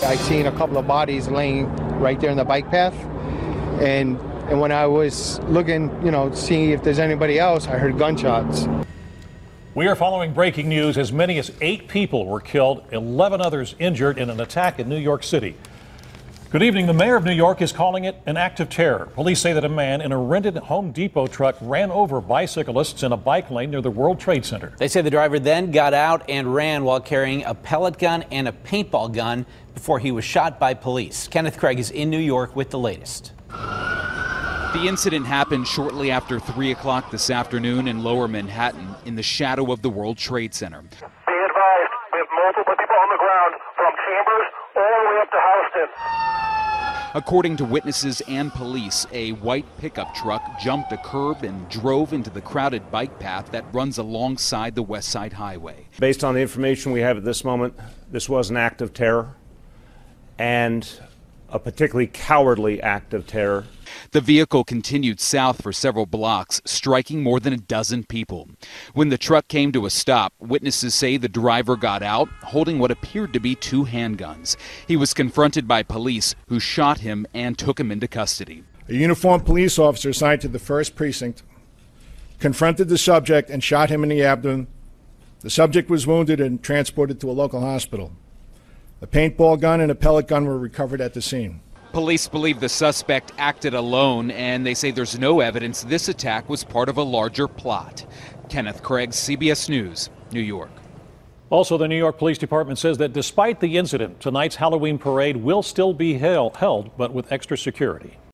I seen a couple of bodies laying right there in the bike path, and when I was looking, seeing if there's anybody else, I heard gunshots. We are following breaking news. As many as 8 people were killed, 11 others injured in an attack in New York City. Good evening. The mayor of New York is calling it an act of terror. Police say that a man in a rented Home Depot truck ran over bicyclists in a bike lane near the World Trade Center. They say the driver then got out and ran while carrying a pellet gun and a paintball gun before he was shot by police. Kenneth Craig is in New York with the latest. The incident happened shortly after 3 o'clock this afternoon in Lower Manhattan in the shadow of the World Trade Center. Be advised, we have multiple people on the ground from Chambers all the way up to Houston. According to witnesses and police, a white pickup truck jumped a curb and drove into the crowded bike path that runs alongside the West Side Highway. Based on the information we have at this moment, this was an act of terror, and a particularly cowardly act of terror. The vehicle continued south for several blocks, striking more than a dozen people. When the truck came to a stop, witnesses say the driver got out, holding what appeared to be 2 handguns. He was confronted by police, who shot him and took him into custody. A uniformed police officer assigned to the 1st Precinct confronted the subject and shot him in the abdomen. The subject was wounded and transported to a local hospital. A paintball gun and a pellet gun were recovered at the scene. Police believe the suspect acted alone, and they say there's no evidence this attack was part of a larger plot. Kenneth Craig, CBS News, New York. Also, the New York Police Department says that despite the incident, tonight's Halloween parade will still be held, but with extra security.